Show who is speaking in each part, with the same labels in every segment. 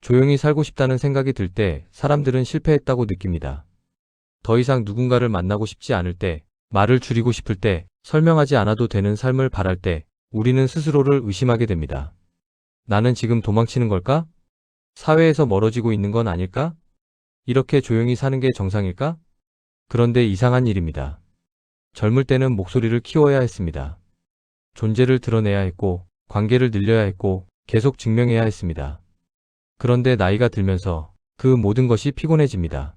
Speaker 1: 조용히 살고 싶다는 생각이 들 때 사람들은 실패했다고 느낍니다. 더 이상 누군가를 만나고 싶지 않을 때, 말을 줄이고 싶을 때, 설명하지 않아도 되는 삶을 바랄 때, 우리는 스스로를 의심하게 됩니다. 나는 지금 도망치는 걸까? 사회에서 멀어지고 있는 건 아닐까? 이렇게 조용히 사는 게 정상일까? 그런데 이상한 일입니다. 젊을 때는 목소리를 키워야 했습니다. 존재를 드러내야 했고, 관계를 늘려야 했고, 계속 증명해야 했습니다. 그런데 나이가 들면서 그 모든 것이 피곤해집니다.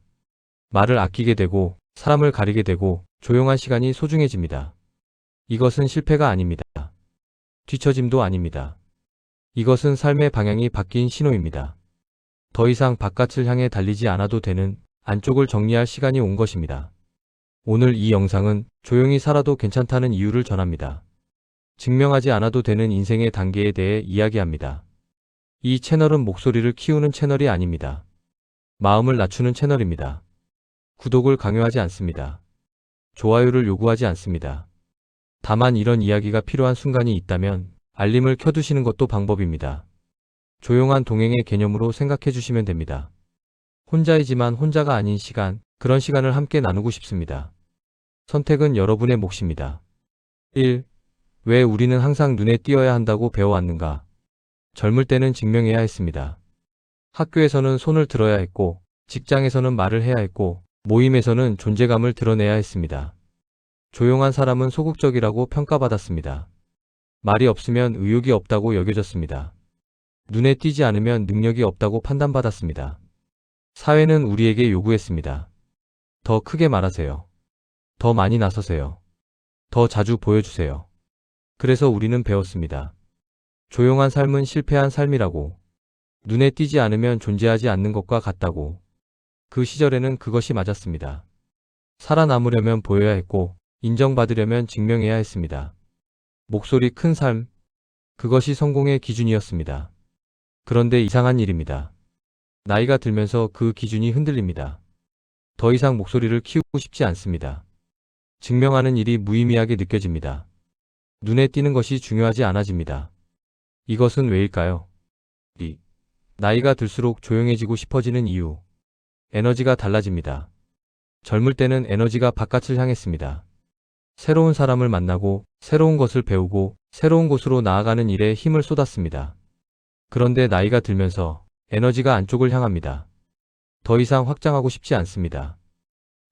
Speaker 1: 말을 아끼게 되고, 사람을 가리게 되고, 조용한 시간이 소중해집니다. 이것은 실패가 아닙니다. 뒤처짐도 아닙니다. 이것은 삶의 방향이 바뀐 신호입니다. 더 이상 바깥을 향해 달리지 않아도 되는 안쪽을 정리할 시간이 온 것입니다. 오늘 이 영상은 조용히 살아도 괜찮다는 이유를 전합니다. 증명하지 않아도 되는 인생의 단계에 대해 이야기합니다. 이 채널은 목소리를 키우는 채널이 아닙니다. 마음을 낮추는 채널입니다. 구독을 강요하지 않습니다. 좋아요를 요구하지 않습니다. 다만 이런 이야기가 필요한 순간이 있다면 알림을 켜두시는 것도 방법입니다. 조용한 동행의 개념으로 생각해 주시면 됩니다. 혼자이지만 혼자가 아닌 시간, 그런 시간을 함께 나누고 싶습니다. 선택은 여러분의 몫입니다. 1. 왜 우리는 항상 눈에 띄어야 한다고 배워왔는가? 젊을 때는 증명해야 했습니다. 학교에서는 손을 들어야 했고, 직장에서는 말을 해야 했고, 모임에서는 존재감을 드러내야 했습니다. 조용한 사람은 소극적이라고 평가받았습니다. 말이 없으면 의욕이 없다고 여겨졌습니다. 눈에 띄지 않으면 능력이 없다고 판단받았습니다. 사회는 우리에게 요구했습니다. 더 크게 말하세요. 더 많이 나서세요. 더 자주 보여주세요. 그래서 우리는 배웠습니다. 조용한 삶은 실패한 삶이라고. 눈에 띄지 않으면 존재하지 않는 것과 같다고. 그 시절에는 그것이 맞았습니다. 살아남으려면 보여야 했고, 인정받으려면 증명해야 했습니다. 목소리 큰 삶, 그것이 성공의 기준이었습니다. 그런데 이상한 일입니다. 나이가 들면서 그 기준이 흔들립니다. 더 이상 목소리를 키우고 싶지 않습니다. 증명하는 일이 무의미하게 느껴집니다. 눈에 띄는 것이 중요하지 않아집니다. 이것은 왜일까요? 나이가 들수록 조용해지고 싶어지는 이유. 에너지가 달라집니다. 젊을 때는 에너지가 바깥을 향했습니다. 새로운 사람을 만나고, 새로운 것을 배우고, 새로운 곳으로 나아가는 일에 힘을 쏟았습니다. 그런데 나이가 들면서 에너지가 안쪽을 향합니다. 더 이상 확장하고 싶지 않습니다.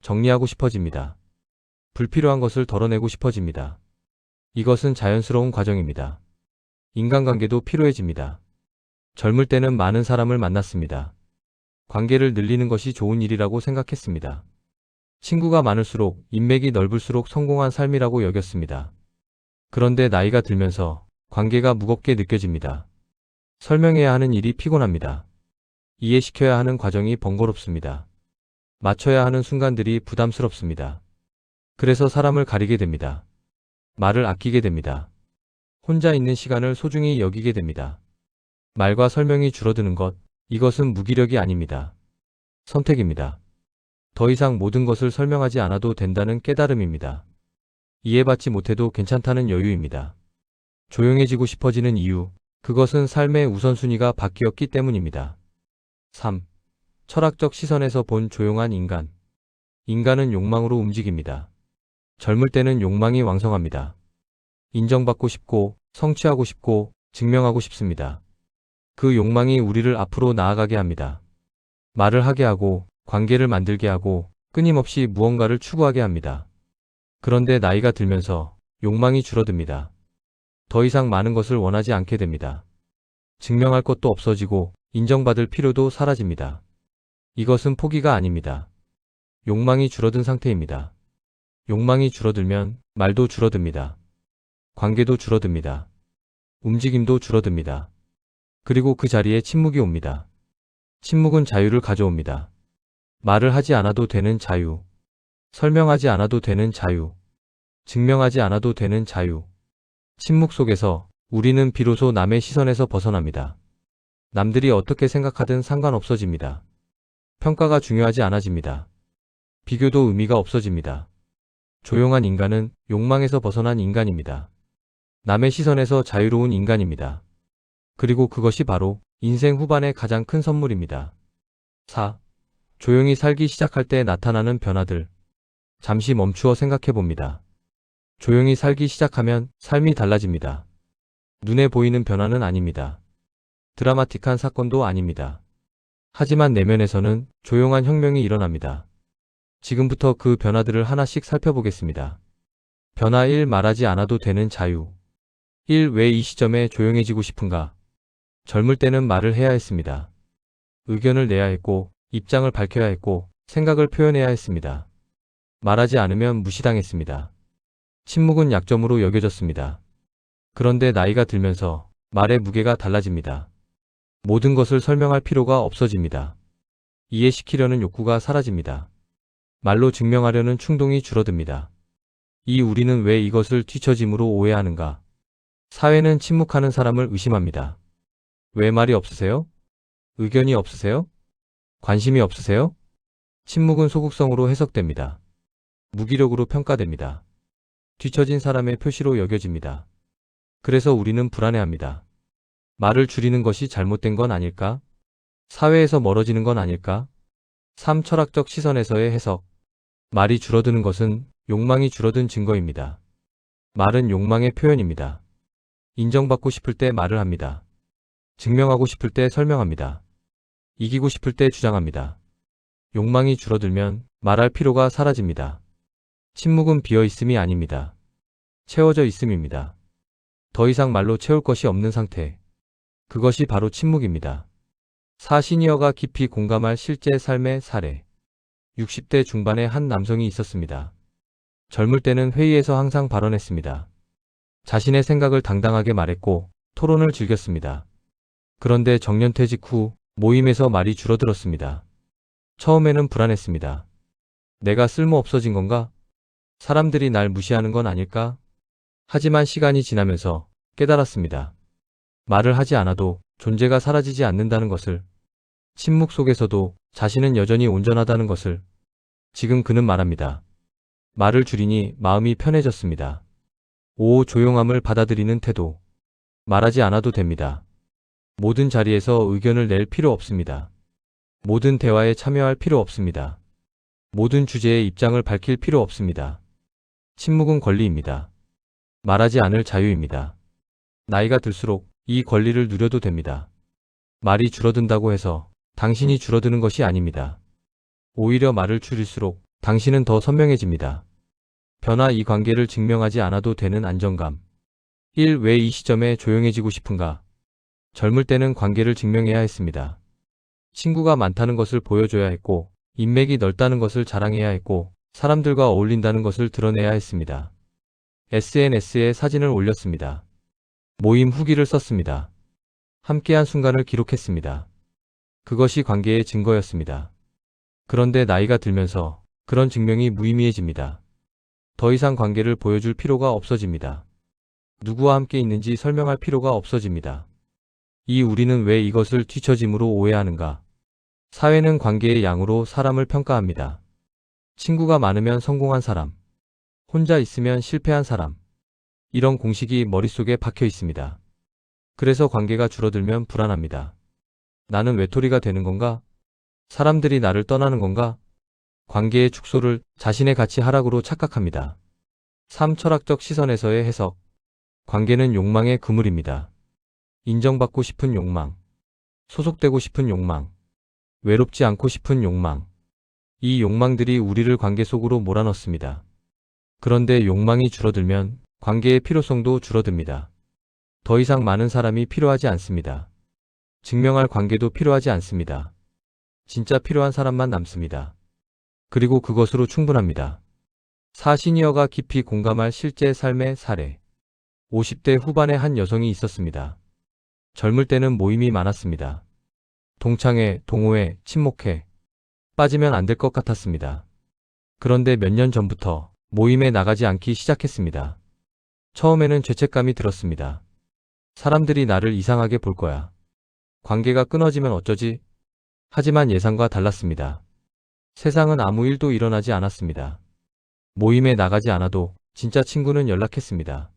Speaker 1: 정리하고 싶어집니다. 불필요한 것을 덜어내고 싶어집니다. 이것은 자연스러운 과정입니다. 인간관계도 필요해집니다. 젊을 때는 많은 사람을 만났습니다. 관계를 늘리는 것이 좋은 일이라고 생각했습니다. 친구가 많을수록, 인맥이 넓을수록 성공한 삶이라고 여겼습니다. 그런데 나이가 들면서 관계가 무겁게 느껴집니다. 설명해야 하는 일이 피곤합니다. 이해시켜야 하는 과정이 번거롭습니다. 맞춰야 하는 순간들이 부담스럽습니다. 그래서 사람을 가리게 됩니다. 말을 아끼게 됩니다. 혼자 있는 시간을 소중히 여기게 됩니다. 말과 설명이 줄어드는 것, 이것은 무기력이 아닙니다. 선택입니다. 더 이상 모든 것을 설명하지 않아도 된다는 깨달음입니다. 이해받지 못해도 괜찮다는 여유입니다. 조용해지고 싶어지는 이유, 그것은 삶의 우선순위가 바뀌었기 때문입니다. 3. 철학적 시선에서 본 조용한 인간. 인간은 욕망으로 움직입니다. 젊을 때는 욕망이 왕성합니다. 인정받고 싶고, 성취하고 싶고, 증명하고 싶습니다. 그 욕망이 우리를 앞으로 나아가게 합니다. 말을 하게 하고, 관계를 만들게 하고, 끊임없이 무언가를 추구하게 합니다. 그런데 나이가 들면서 욕망이 줄어듭니다. 더 이상 많은 것을 원하지 않게 됩니다. 증명할 것도 없어지고, 인정받을 필요도 사라집니다. 이것은 포기가 아닙니다. 욕망이 줄어든 상태입니다. 욕망이 줄어들면 말도 줄어듭니다. 관계도 줄어듭니다. 움직임도 줄어듭니다. 그리고 그 자리에 침묵이 옵니다. 침묵은 자유를 가져옵니다. 말을 하지 않아도 되는 자유. 설명하지 않아도 되는 자유. 증명하지 않아도 되는 자유. 침묵 속에서 우리는 비로소 남의 시선에서 벗어납니다. 남들이 어떻게 생각하든 상관없어집니다. 평가가 중요하지 않아집니다. 비교도 의미가 없어집니다. 조용한 인간은 욕망에서 벗어난 인간입니다. 남의 시선에서 자유로운 인간입니다. 그리고 그것이 바로 인생 후반의 가장 큰 선물입니다. 4. 조용히 살기 시작할 때 나타나는 변화들. 잠시 멈추어 생각해 봅니다. 조용히 살기 시작하면 삶이 달라집니다. 눈에 보이는 변화는 아닙니다. 드라마틱한 사건도 아닙니다. 하지만 내면에서는 조용한 혁명이 일어납니다. 지금부터 그 변화들을 하나씩 살펴보겠습니다. 변화 1. 말하지 않아도 되는 자유. 1. 왜 이 시점에 조용해지고 싶은가? 젊을 때는 말을 해야 했습니다. 의견을 내야 했고, 입장을 밝혀야 했고, 생각을 표현해야 했습니다. 말하지 않으면 무시당했습니다. 침묵은 약점으로 여겨졌습니다. 그런데 나이가 들면서 말의 무게가 달라집니다. 모든 것을 설명할 필요가 없어집니다. 이해시키려는 욕구가 사라집니다. 말로 증명하려는 충동이 줄어듭니다. 우리는 왜 이것을 뒤처짐으로 오해하는가? 사회는 침묵하는 사람을 의심합니다. 왜 말이 없으세요? 의견이 없으세요? 관심이 없으세요? 침묵은 소극성으로 해석됩니다. 무기력으로 평가됩니다. 뒤처진 사람의 표시로 여겨집니다. 그래서 우리는 불안해합니다. 말을 줄이는 것이 잘못된 건 아닐까? 사회에서 멀어지는 건 아닐까? 3. 철학적 시선에서의 해석. 말이 줄어드는 것은 욕망이 줄어든 증거입니다. 말은 욕망의 표현입니다. 인정받고 싶을 때 말을 합니다. 증명하고 싶을 때 설명합니다. 이기고 싶을 때 주장합니다. 욕망이 줄어들면 말할 필요가 사라집니다. 침묵은 비어 있음이 아닙니다. 채워져 있음입니다. 더 이상 말로 채울 것이 없는 상태. 그것이 바로 침묵입니다. 4. 시니어가 깊이 공감할 실제 삶의 사례. 60대 중반의 한 남성이 있었습니다. 젊을 때는 회의에서 항상 발언했습니다. 자신의 생각을 당당하게 말했고 토론을 즐겼습니다. 그런데 정년퇴직 후 모임에서 말이 줄어들었습니다. 처음에는 불안했습니다. 내가 쓸모 없어진 건가? 사람들이 날 무시하는 건 아닐까? 하지만 시간이 지나면서 깨달았습니다. 말을 하지 않아도 존재가 사라지지 않는다는 것을, 침묵 속에서도 자신은 여전히 온전하다는 것을. 지금 그는 말합니다. 말을 줄이니 마음이 편해졌습니다. 5. 조용함을 받아들이는 태도. 말하지 않아도 됩니다. 모든 자리에서 의견을 낼 필요 없습니다. 모든 대화에 참여할 필요 없습니다. 모든 주제에 입장을 밝힐 필요 없습니다. 침묵은 권리입니다. 말하지 않을 자유입니다. 나이가 들수록 이 권리를 누려도 됩니다. 말이 줄어든다고 해서 당신이 줄어드는 것이 아닙니다. 오히려 말을 줄일수록 당신은 더 선명해집니다. 변화 2. 관계를 증명하지 않아도 되는 안정감. 1. 왜 이 시점에 조용해지고 싶은가? 젊을 때는 관계를 증명해야 했습니다. 친구가 많다는 것을 보여줘야 했고, 인맥이 넓다는 것을 자랑해야 했고, 사람들과 어울린다는 것을 드러내야 했습니다. SNS에 사진을 올렸습니다. 모임 후기를 썼습니다. 함께한 순간을 기록했습니다. 그것이 관계의 증거였습니다. 그런데 나이가 들면서 그런 증명이 무의미해집니다. 더 이상 관계를 보여줄 필요가 없어집니다. 누구와 함께 있는지 설명할 필요가 없어집니다. 우리는 왜 이것을 뒤처짐으로 오해하는가? 사회는 관계의 양으로 사람을 평가합니다. 친구가 많으면 성공한 사람, 혼자 있으면 실패한 사람. 이런 공식이 머릿속에 박혀 있습니다. 그래서 관계가 줄어들면 불안합니다. 나는 외톨이가 되는 건가? 사람들이 나를 떠나는 건가? 관계의 축소를 자신의 가치 하락으로 착각합니다. 3. 철학적 시선에서의 해석. 관계는 욕망의 그물입니다. 인정받고 싶은 욕망, 소속되고 싶은 욕망, 외롭지 않고 싶은 욕망. 이 욕망들이 우리를 관계 속으로 몰아넣습니다. 그런데 욕망이 줄어들면 관계의 필요성도 줄어듭니다. 더 이상 많은 사람이 필요하지 않습니다. 증명할 관계도 필요하지 않습니다. 진짜 필요한 사람만 남습니다. 그리고 그것으로 충분합니다. 4. 시니어가 깊이 공감할 실제 삶의 사례. 50대 후반의 한 여성이 있었습니다. 젊을 때는 모임이 많았습니다. 동창회, 동호회, 친목회. 빠지면 안 될 것 같았습니다. 그런데 몇 년 전부터 모임에 나가지 않기 시작했습니다. 처음에는 죄책감이 들었습니다. 사람들이 나를 이상하게 볼 거야. 관계가 끊어지면 어쩌지? 하지만 예상과 달랐습니다. 세상은 아무 일도 일어나지 않았습니다. 모임에 나가지 않아도 진짜 친구는 연락했습니다.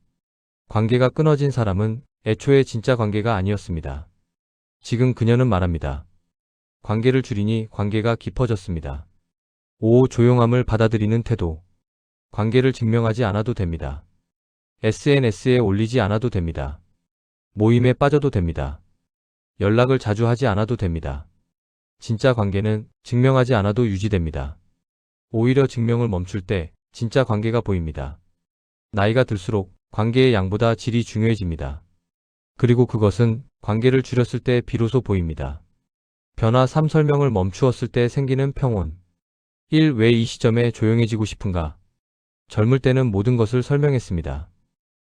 Speaker 1: 관계가 끊어진 사람은 애초에 진짜 관계가 아니었습니다. 지금 그녀는 말합니다. 관계를 줄이니 관계가 깊어졌습니다. 5. 조용함을 받아들이는 태도. 관계를 증명하지 않아도 됩니다. SNS에 올리지 않아도 됩니다. 모임에 빠져도 됩니다. 연락을 자주 하지 않아도 됩니다. 진짜 관계는 증명하지 않아도 유지됩니다. 오히려 증명을 멈출 때 진짜 관계가 보입니다. 나이가 들수록 관계의 양보다 질이 중요해집니다. 그리고 그것은 관계를 줄였을 때 비로소 보입니다. 변화 3. 설명을 멈추었을 때 생기는 평온. 1. 왜 이 시점에 조용해지고 싶은가? 젊을 때는 모든 것을 설명했습니다.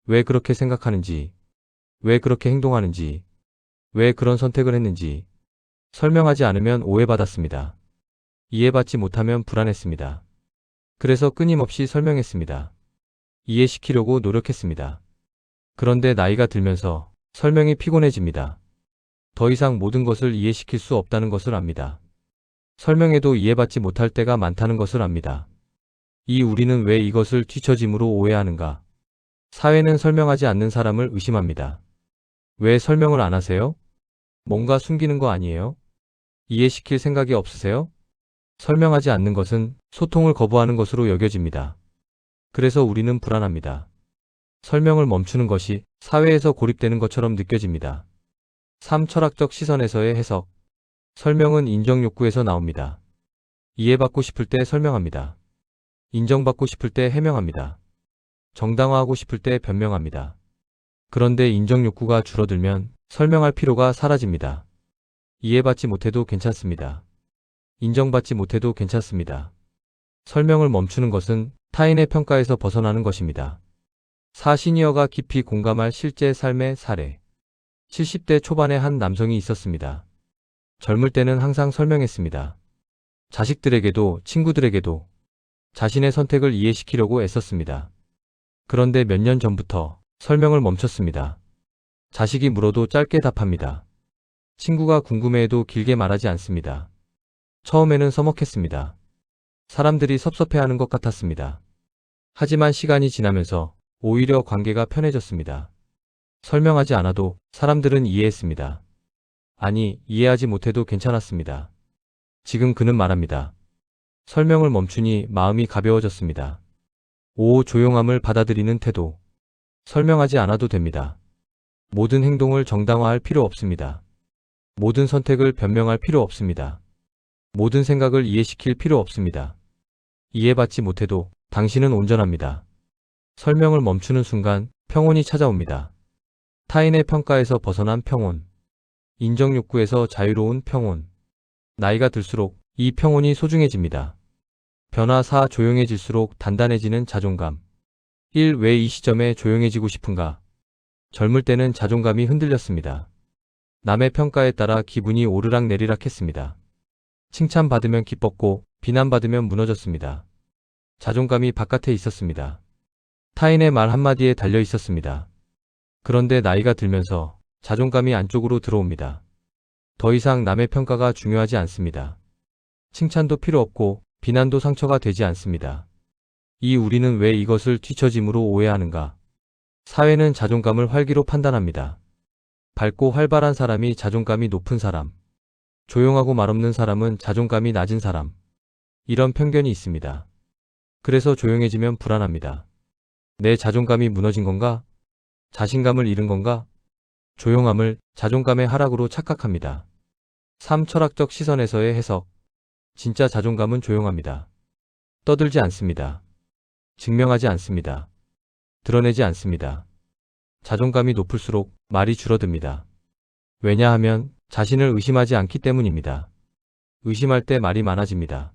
Speaker 1: 왜 그렇게 생각하는지, 왜 그렇게 행동하는지, 왜 그런 선택을 했는지. 설명하지 않으면 오해받았습니다. 이해받지 못하면 불안했습니다. 그래서 끊임없이 설명했습니다. 이해시키려고 노력했습니다. 그런데 나이가 들면서 설명이 피곤해집니다. 더 이상 모든 것을 이해시킬 수 없다는 것을 압니다. 설명해도 이해받지 못할 때가 많다는 것을 압니다. 이 우리는 왜 이것을 뒤처짐으로 오해하는가? 사회는 설명하지 않는 사람을 의심합니다. 왜 설명을 안 하세요? 뭔가 숨기는 거 아니에요? 이해시킬 생각이 없으세요? 설명하지 않는 것은 소통을 거부하는 것으로 여겨집니다. 그래서 우리는 불안합니다. 설명을 멈추는 것이 사회에서 고립되는 것처럼 느껴집니다. 3. 철학적 시선에서의 해석. 설명은 인정 욕구에서 나옵니다. 이해받고 싶을 때 설명합니다. 인정받고 싶을 때 해명합니다. 정당화하고 싶을 때 변명합니다. 그런데 인정 욕구가 줄어들면 설명할 필요가 사라집니다. 이해받지 못해도 괜찮습니다. 인정받지 못해도 괜찮습니다. 설명을 멈추는 것은 타인의 평가에서 벗어나는 것입니다. 4. 시니어가 깊이 공감할 실제 삶의 사례. 70대 초반의 한 남성이 있었습니다. 젊을 때는 항상 설명했습니다. 자식들에게도 친구들에게도 자신의 선택을 이해시키려고 애썼습니다. 그런데 몇 년 전부터 설명을 멈췄습니다. 자식이 물어도 짧게 답합니다. 친구가 궁금해해도 길게 말하지 않습니다. 처음에는 서먹했습니다. 사람들이 섭섭해하는 것 같았습니다. 하지만 시간이 지나면서 오히려 관계가 편해졌습니다. 설명하지 않아도 사람들은 이해했습니다. 아니, 이해하지 못해도 괜찮았습니다. 지금 그는 말합니다. 설명을 멈추니 마음이 가벼워졌습니다. 5. 조용함을 받아들이는 태도. 설명하지 않아도 됩니다. 모든 행동을 정당화할 필요 없습니다. 모든 선택을 변명할 필요 없습니다. 모든 생각을 이해시킬 필요 없습니다. 이해받지 못해도 당신은 온전합니다. 설명을 멈추는 순간 평온이 찾아옵니다. 타인의 평가에서 벗어난 평온. 인정 욕구에서 자유로운 평온. 나이가 들수록 이 평온이 소중해집니다. 변화 4. 조용해질수록 단단해지는 자존감. 1. 왜 이 시점에 조용해지고 싶은가? 젊을 때는 자존감이 흔들렸습니다. 남의 평가에 따라 기분이 오르락내리락 했습니다. 칭찬받으면 기뻤고 비난받으면 무너졌습니다. 자존감이 바깥에 있었습니다. 타인의 말 한마디에 달려 있었습니다. 그런데 나이가 들면서 자존감이 안쪽으로 들어옵니다. 더 이상 남의 평가가 중요하지 않습니다. 칭찬도 필요 없고 비난도 상처가 되지 않습니다. 이 우리는 왜 이것을 뒤처짐으로 오해하는가? 사회는 자존감을 활기로 판단합니다. 밝고 활발한 사람이 자존감이 높은 사람, 조용하고 말없는 사람은 자존감이 낮은 사람. 이런 편견이 있습니다. 그래서 조용해지면 불안합니다. 내 자존감이 무너진 건가? 자신감을 잃은 건가? 조용함을 자존감의 하락으로 착각합니다. 3. 철학적 시선에서의 해석. 진짜 자존감은 조용합니다. 떠들지 않습니다. 증명하지 않습니다. 드러내지 않습니다. 자존감이 높을수록 말이 줄어듭니다. 왜냐하면 자신을 의심하지 않기 때문입니다. 의심할 때 말이 많아집니다.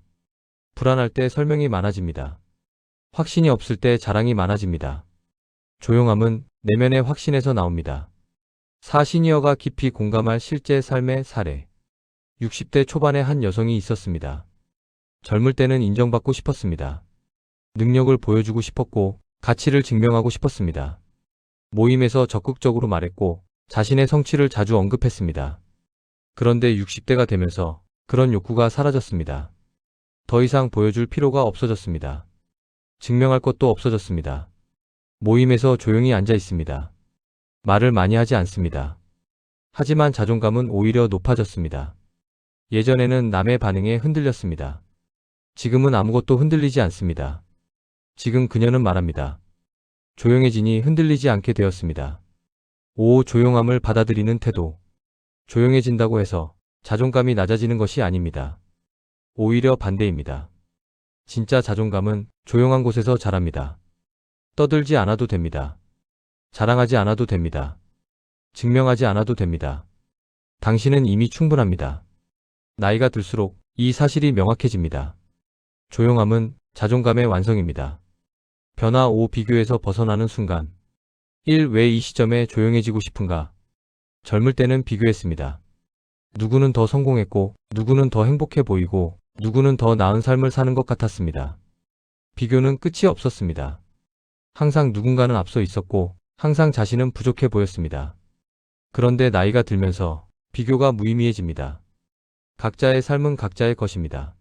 Speaker 1: 불안할 때 설명이 많아집니다. 확신이 없을 때 자랑이 많아집니다. 조용함은 내면의 확신에서 나옵니다. 4. 시니어가 깊이 공감할 실제 삶의 사례. 60대 초반의 한 여성이 있었습니다. 젊을 때는 인정받고 싶었습니다. 능력을 보여주고 싶었고 가치를 증명하고 싶었습니다. 모임에서 적극적으로 말했고 자신의 성취를 자주 언급했습니다. 그런데 60대가 되면서 그런 욕구가 사라졌습니다. 더 이상 보여줄 필요가 없어졌습니다. 증명할 것도 없어졌습니다. 모임에서 조용히 앉아 있습니다. 말을 많이 하지 않습니다. 하지만 자존감은 오히려 높아졌습니다. 예전에는 남의 반응에 흔들렸습니다. 지금은 아무것도 흔들리지 않습니다. 지금 그녀는 말합니다. 조용해지니 흔들리지 않게 되었습니다. 조용함을 받아들이는 태도. 조용해진다고 해서 자존감이 낮아지는 것이 아닙니다. 오히려 반대입니다. 진짜 자존감은 조용한 곳에서 자랍니다. 떠들지 않아도 됩니다. 자랑하지 않아도 됩니다. 증명하지 않아도 됩니다. 당신은 이미 충분합니다. 나이가 들수록 이 사실이 명확해집니다. 조용함은 자존감의 완성입니다. 변화 5 비교에서 벗어나는 순간 1. 왜 이 시점에 조용해지고 싶은가? 젊을 때는 비교했습니다. 누구는 더 성공했고, 누구는 더 행복해 보이고, 누구는 더 나은 삶을 사는 것 같았습니다. 비교는 끝이 없었습니다. 항상 누군가는 앞서 있었고, 항상 자신은 부족해 보였습니다. 그런데 나이가 들면서 비교가 무의미해집니다. 각자의 삶은 각자의 것입니다.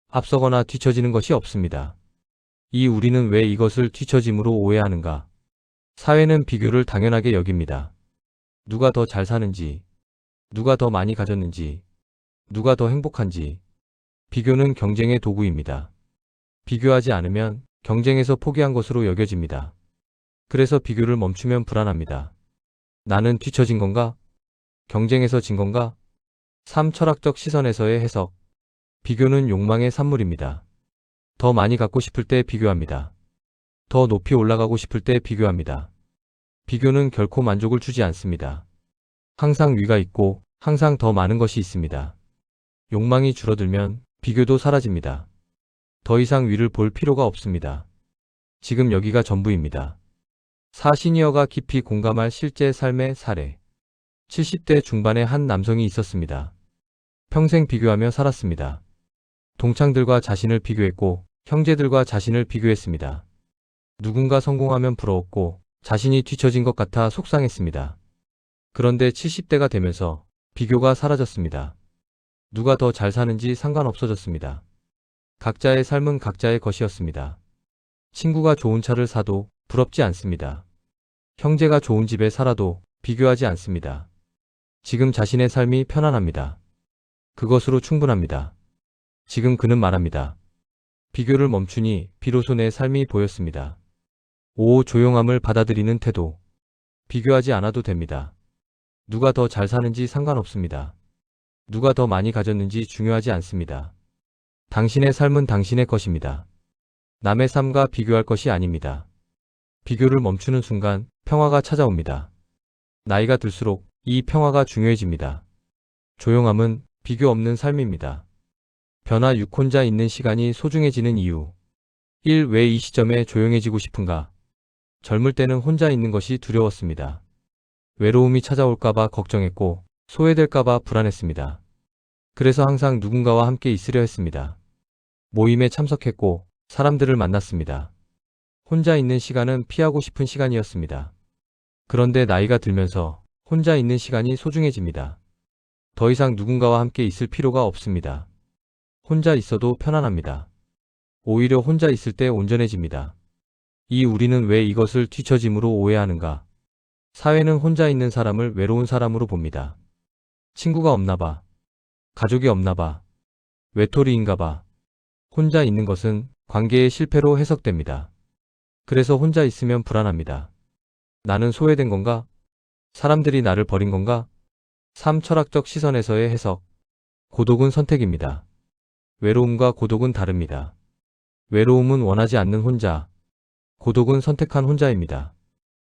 Speaker 1: 앞서거나 뒤처지는 것이 없습니다. 우리는 왜 이것을 뒤처짐으로 오해하는가? 사회는 비교를 당연하게 여깁니다. 누가 더 잘 사는지, 누가 더 많이 가졌는지, 누가 더 행복한지. 비교는 경쟁의 도구입니다. 비교하지 않으면 경쟁에서 포기한 것으로 여겨집니다. 그래서 비교를 멈추면 불안합니다. 나는 뒤처진 건가? 경쟁에서 진 건가? 3. 철학적 시선에서의 해석. 비교는 욕망의 산물입니다. 더 많이 갖고 싶을 때 비교합니다. 더 높이 올라가고 싶을 때 비교합니다. 비교는 결코 만족을 주지 않습니다. 항상 위가 있고 항상 더 많은 것이 있습니다. 욕망이 줄어들면 비교도 사라집니다. 더 이상 위를 볼 필요가 없습니다. 지금 여기가 전부입니다. 4. 시니어가 깊이 공감할 실제 삶의 사례. 70대 중반의 한 남성이 있었습니다. 평생 비교하며 살았습니다. 동창들과 자신을 비교했고 형제들과 자신을 비교했습니다. 누군가 성공하면 부러웠고 자신이 뒤처진 것 같아 속상했습니다. 그런데 70대가 되면서 비교가 사라졌습니다. 누가 더 잘 사는지 상관없어졌습니다. 각자의 삶은 각자의 것이었습니다. 친구가 좋은 차를 사도 부럽지 않습니다. 형제가 좋은 집에 살아도 비교하지 않습니다. 지금 자신의 삶이 편안합니다. 그것으로 충분합니다. 지금 그는 말합니다. 비교를 멈추니 비로소 내 삶이 보였습니다. 5. 조용함을 받아들이는 태도. 비교하지 않아도 됩니다. 누가 더 잘 사는지 상관없습니다. 누가 더 많이 가졌는지 중요하지 않습니다. 당신의 삶은 당신의 것입니다. 남의 삶과 비교할 것이 아닙니다. 비교를 멈추는 순간 평화가 찾아옵니다. 나이가 들수록 이 평화가 중요해집니다. 조용함은 비교 없는 삶입니다. 변화 6. 혼자 있는 시간이 소중해지는 이유. 1. 왜 이 시점에 조용해지고 싶은가? 젊을 때는 혼자 있는 것이 두려웠습니다. 외로움이 찾아올까봐 걱정했고 소외될까봐 불안했습니다. 그래서 항상 누군가와 함께 있으려 했습니다. 모임에 참석했고 사람들을 만났습니다. 혼자 있는 시간은 피하고 싶은 시간이었습니다. 그런데 나이가 들면서 혼자 있는 시간이 소중해집니다. 더 이상 누군가와 함께 있을 필요가 없습니다. 혼자 있어도 편안합니다. 오히려 혼자 있을 때 온전해집니다. 우리는 왜 이것을 뒤처짐으로 오해하는가? 사회는 혼자 있는 사람을 외로운 사람으로 봅니다. 친구가 없나 봐. 가족이 없나 봐. 외톨이인가 봐. 혼자 있는 것은 관계의 실패로 해석됩니다. 그래서 혼자 있으면 불안합니다. 나는 소외된 건가? 사람들이 나를 버린 건가? 3. 철학적 시선에서의 해석. 고독은 선택입니다. 외로움과 고독은 다릅니다. 외로움은 원하지 않는 혼자, 고독은 선택한 혼자입니다.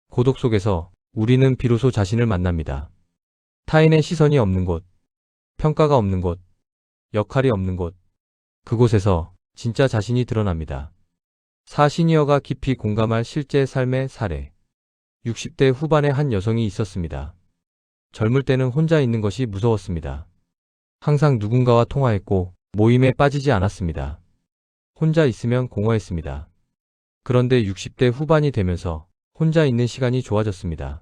Speaker 1: 고독 속에서 우리는 비로소 자신을 만납니다. 타인의 시선이 없는 곳, 평가가 없는 곳, 역할이 없는 곳, 그곳에서 진짜 자신이 드러납니다. 4. 시니어가 깊이 공감할 실제 삶의 사례. 60대 후반의 한 여성이 있었습니다. 젊을 때는 혼자 있는 것이 무서웠습니다. 항상 누군가와 통화했고 모임에 빠지지 않았습니다. 혼자 있으면 공허했습니다. 그런데 60대 후반이 되면서 혼자 있는 시간이 좋아졌습니다.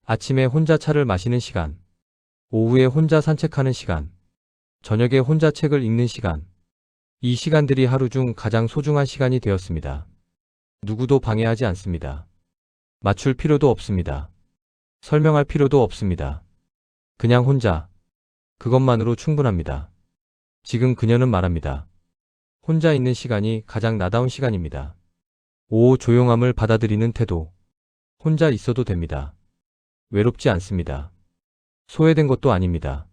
Speaker 1: 아침에 혼자 차를 마시는 시간, 오후에 혼자 산책하는 시간, 저녁에 혼자 책을 읽는 시간. 이 시간들이 하루 중 가장 소중한 시간이 되었습니다. 누구도 방해하지 않습니다. 맞출 필요도 없습니다. 설명할 필요도 없습니다. 그냥 혼자. 그것만으로 충분합니다. 지금 그녀는 말합니다. 혼자 있는 시간이 가장 나다운 시간입니다. 5. 조용함을 받아들이는 태도. 혼자 있어도 됩니다. 외롭지 않습니다. 소외된 것도 아닙니다.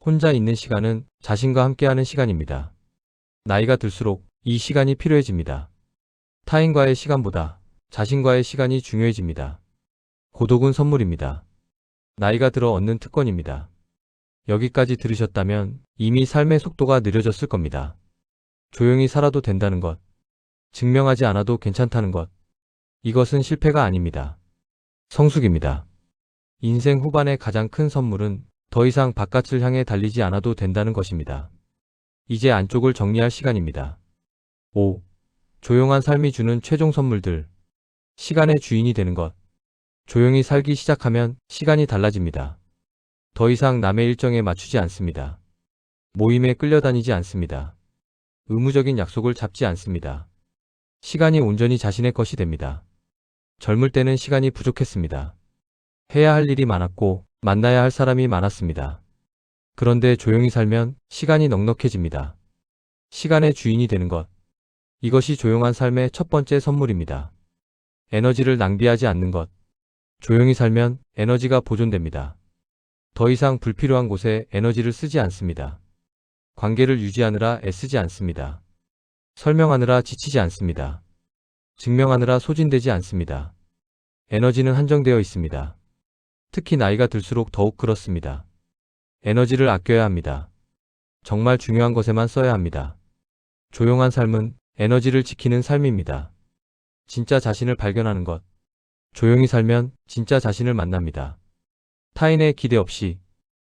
Speaker 1: 혼자 있는 시간은 자신과 함께하는 시간입니다. 나이가 들수록 이 시간이 필요해집니다. 타인과의 시간보다 자신과의 시간이 중요해집니다. 고독은 선물입니다. 나이가 들어 얻는 특권입니다. 여기까지 들으셨다면 이미 삶의 속도가 느려졌을 겁니다. 조용히 살아도 된다는 것, 증명하지 않아도 괜찮다는 것, 이것은 실패가 아닙니다. 성숙입니다. 인생 후반의 가장 큰 선물은 더 이상 바깥을 향해 달리지 않아도 된다는 것입니다. 이제 안쪽을 정리할 시간입니다. 5. 조용한 삶이 주는 최종 선물들. 시간의 주인이 되는 것. 조용히 살기 시작하면 시간이 달라집니다. 더 이상 남의 일정에 맞추지 않습니다. 모임에 끌려다니지 않습니다. 의무적인 약속을 잡지 않습니다. 시간이 온전히 자신의 것이 됩니다. 젊을 때는 시간이 부족했습니다. 해야 할 일이 많았고 만나야 할 사람이 많았습니다. 그런데 조용히 살면 시간이 넉넉해집니다. 시간의 주인이 되는 것. 이것이 조용한 삶의 첫 번째 선물입니다. 에너지를 낭비하지 않는 것. 조용히 살면 에너지가 보존됩니다. 더 이상 불필요한 곳에 에너지를 쓰지 않습니다. 관계를 유지하느라 애쓰지 않습니다. 설명하느라 지치지 않습니다. 증명하느라 소진되지 않습니다. 에너지는 한정되어 있습니다. 특히 나이가 들수록 더욱 그렇습니다. 에너지를 아껴야 합니다. 정말 중요한 것에만 써야 합니다. 조용한 삶은 에너지를 지키는 삶입니다. 진짜 자신을 발견하는 것. 조용히 살면 진짜 자신을 만납니다. 타인의 기대 없이,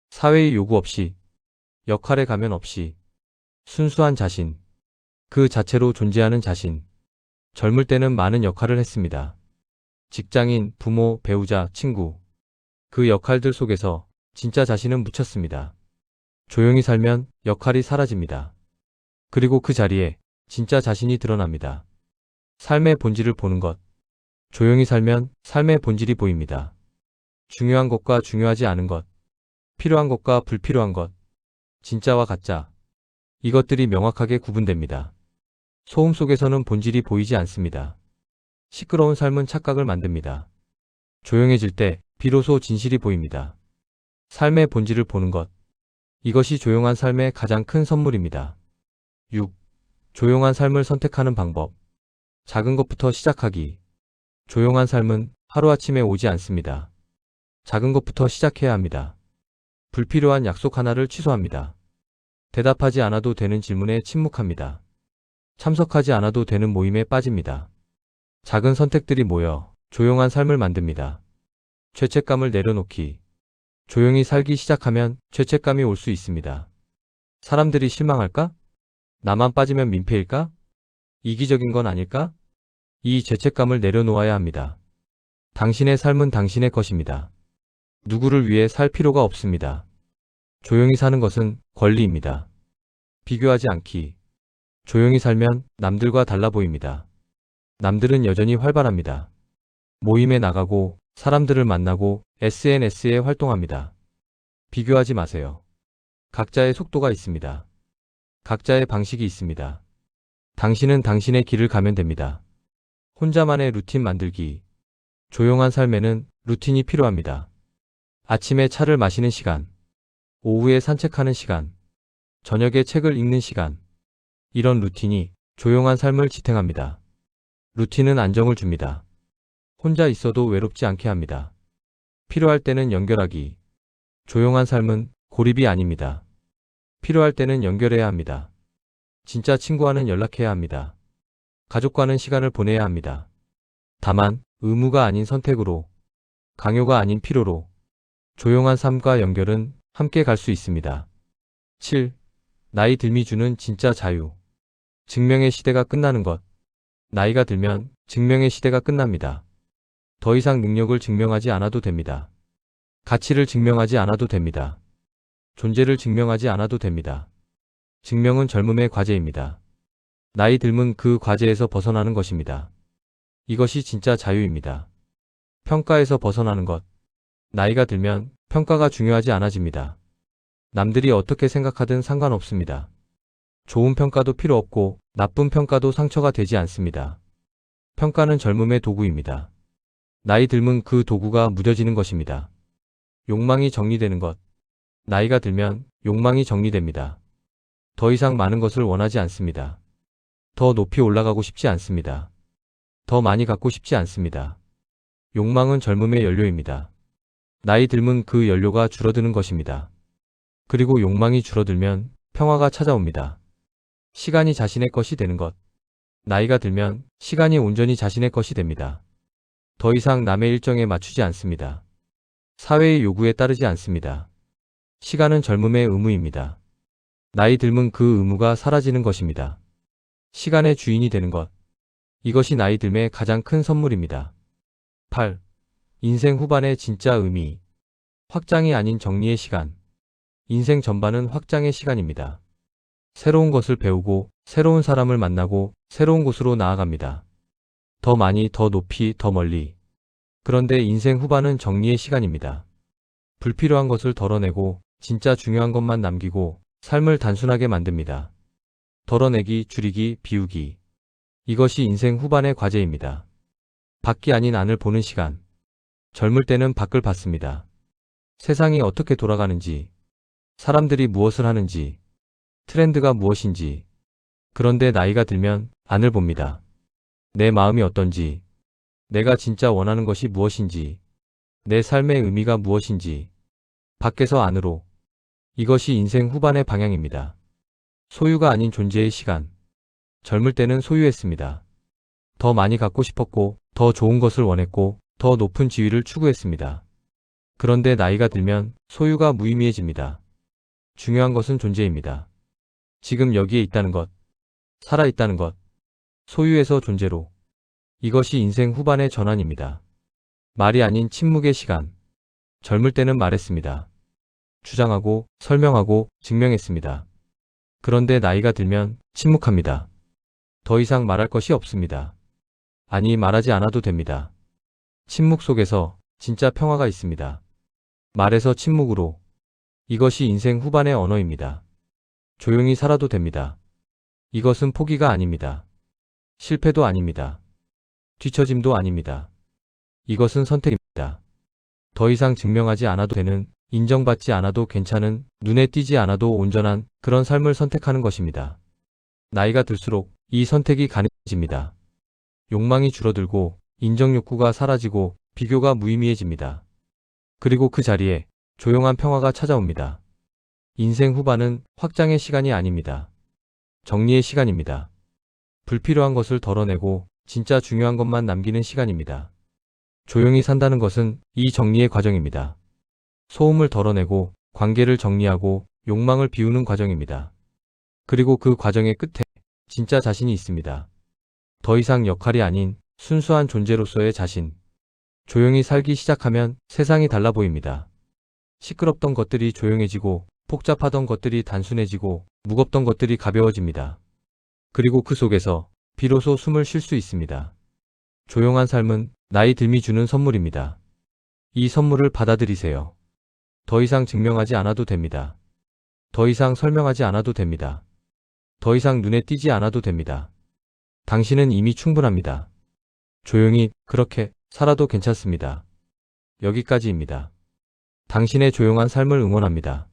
Speaker 1: 사회의 요구 없이, 역할의 가면 없이, 순수한 자신, 그 자체로 존재하는 자신. 젊을 때는 많은 역할을 했습니다. 직장인, 부모, 배우자, 친구. 그 역할들 속에서 진짜 자신은 묻혔습니다. 조용히 살면 역할이 사라집니다. 그리고 그 자리에 진짜 자신이 드러납니다. 삶의 본질을 보는 것. 조용히 살면 삶의 본질이 보입니다. 중요한 것과 중요하지 않은 것, 필요한 것과 불필요한 것, 진짜와 가짜. 이것들이 명확하게 구분됩니다. 소음 속에서는 본질이 보이지 않습니다. 시끄러운 삶은 착각을 만듭니다. 조용해질 때 비로소 진실이 보입니다. 삶의 본질을 보는 것. 이것이 조용한 삶의 가장 큰 선물입니다. 6. 조용한 삶을 선택하는 방법. 작은 것부터 시작하기. 조용한 삶은 하루아침에 오지 않습니다. 작은 것부터 시작해야 합니다. 불필요한 약속 하나를 취소합니다. 대답하지 않아도 되는 질문에 침묵합니다. 참석하지 않아도 되는 모임에 빠집니다. 작은 선택들이 모여 조용한 삶을 만듭니다. 죄책감을 내려놓기. 조용히 살기 시작하면 죄책감이 올 수 있습니다. 사람들이 실망할까? 나만 빠지면 민폐일까? 이기적인 건 아닐까? 이 죄책감을 내려놓아야 합니다. 당신의 삶은 당신의 것입니다. 누구를 위해 살 필요가 없습니다. 조용히 사는 것은 권리입니다. 비교하지 않기. 조용히 살면 남들과 달라 보입니다. 남들은 여전히 활발합니다. 모임에 나가고 사람들을 만나고 SNS에 활동합니다. 비교하지 마세요. 각자의 속도가 있습니다. 각자의 방식이 있습니다. 당신은 당신의 길을 가면 됩니다. 혼자만의 루틴 만들기. 조용한 삶에는 루틴이 필요합니다. 아침에 차를 마시는 시간, 오후에 산책하는 시간, 저녁에 책을 읽는 시간. 이런 루틴이 조용한 삶을 지탱합니다. 루틴은 안정을 줍니다. 혼자 있어도 외롭지 않게 합니다. 필요할 때는 연결하기. 조용한 삶은 고립이 아닙니다. 필요할 때는 연결해야 합니다. 진짜 친구와는 연락해야 합니다. 가족과는 시간을 보내야 합니다. 다만 의무가 아닌 선택으로, 강요가 아닌 필요로 조용한 삶과 연결은 함께 갈 수 있습니다. 7. 나이 듦이 주는 진짜 자유. 증명의 시대가 끝나는 것. 나이가 들면 증명의 시대가 끝납니다. 더 이상 능력을 증명하지 않아도 됩니다. 가치를 증명하지 않아도 됩니다. 존재를 증명하지 않아도 됩니다. 증명은 젊음의 과제입니다. 나이 들면 그 과제에서 벗어나는 것입니다. 이것이 진짜 자유입니다. 평가에서 벗어나는 것. 나이가 들면 평가가 중요하지 않아집니다. 남들이 어떻게 생각하든 상관없습니다. 좋은 평가도 필요 없고 나쁜 평가도 상처가 되지 않습니다. 평가는 젊음의 도구입니다. 나이 들면 그 도구가 무뎌지는 것입니다. 욕망이 정리되는 것. 나이가 들면 욕망이 정리됩니다. 더 이상 많은 것을 원하지 않습니다. 더 높이 올라가고 싶지 않습니다. 더 많이 갖고 싶지 않습니다. 욕망은 젊음의 연료입니다. 나이 들면 그 연료가 줄어드는 것입니다. 그리고 욕망이 줄어들면 평화가 찾아옵니다. 시간이 자신의 것이 되는 것. 나이가 들면 시간이 온전히 자신의 것이 됩니다. 더 이상 남의 일정에 맞추지 않습니다. 사회의 요구에 따르지 않습니다. 시간은 젊음의 의무입니다. 나이 들면 그 의무가 사라지는 것입니다. 시간의 주인이 되는 것. 이것이 나이 들매의 가장 큰 선물입니다. 8. 인생 후반의 진짜 의미. 확장이 아닌 정리의 시간. 인생 전반은 확장의 시간입니다. 새로운 것을 배우고, 새로운 사람을 만나고, 새로운 곳으로 나아갑니다. 더 많이, 더 높이, 더 멀리. 그런데 인생 후반은 정리의 시간입니다. 불필요한 것을 덜어내고, 진짜 중요한 것만 남기고, 삶을 단순하게 만듭니다. 덜어내기, 줄이기, 비우기. 이것이 인생 후반의 과제입니다. 밖이 아닌 안을 보는 시간. 젊을 때는 밖을 봤습니다. 세상이 어떻게 돌아가는지, 사람들이 무엇을 하는지, 트렌드가 무엇인지. 그런데 나이가 들면 안을 봅니다. 내 마음이 어떤지, 내가 진짜 원하는 것이 무엇인지, 내 삶의 의미가 무엇인지. 밖에서 안으로. 이것이 인생 후반의 방향입니다. 소유가 아닌 존재의 시간. 젊을 때는 소유했습니다. 더 많이 갖고 싶었고, 더 좋은 것을 원했고, 더 높은 지위를 추구했습니다. 그런데 나이가 들면 소유가 무의미해집니다. 중요한 것은 존재입니다. 지금 여기에 있다는 것, 살아있다는 것, 소유에서 존재로. 이것이 인생 후반의 전환입니다. 말이 아닌 침묵의 시간. 젊을 때는 말했습니다. 주장하고, 설명하고, 증명했습니다. 그런데 나이가 들면 침묵합니다. 더 이상 말할 것이 없습니다. 아니, 말하지 않아도 됩니다. 침묵 속에서 진짜 평화가 있습니다. 말에서 침묵으로. 이것이 인생 후반의 언어입니다. 조용히 살아도 됩니다. 이것은 포기가 아닙니다. 실패도 아닙니다. 뒤처짐도 아닙니다. 이것은 선택입니다. 더 이상 증명하지 않아도 되는, 인정받지 않아도 괜찮은, 눈에 띄지 않아도 온전한 그런 삶을 선택하는 것입니다. 나이가 들수록 이 선택이 가능해집니다. 욕망이 줄어들고, 인정 욕구가 사라지고, 비교가 무의미해집니다. 그리고 그 자리에 조용한 평화가 찾아옵니다. 인생 후반은 확장의 시간이 아닙니다. 정리의 시간입니다. 불필요한 것을 덜어내고 진짜 중요한 것만 남기는 시간입니다. 조용히 산다는 것은 이 정리의 과정입니다. 소음을 덜어내고 관계를 정리하고 욕망을 비우는 과정입니다. 그리고 그 과정의 끝에 진짜 자신이 있습니다. 더 이상 역할이 아닌 순수한 존재로서의 자신. 조용히 살기 시작하면 세상이 달라 보입니다. 시끄럽던 것들이 조용해지고 복잡하던 것들이 단순해지고 무겁던 것들이 가벼워집니다. 그리고 그 속에서 비로소 숨을 쉴 수 있습니다. 조용한 삶은 나이 듦이 주는 선물입니다. 이 선물을 받아들이세요. 더 이상 증명하지 않아도 됩니다. 더 이상 설명하지 않아도 됩니다. 더 이상 눈에 띄지 않아도 됩니다. 당신은 이미 충분합니다. 조용히 그렇게 살아도 괜찮습니다. 여기까지입니다. 당신의 조용한 삶을 응원합니다.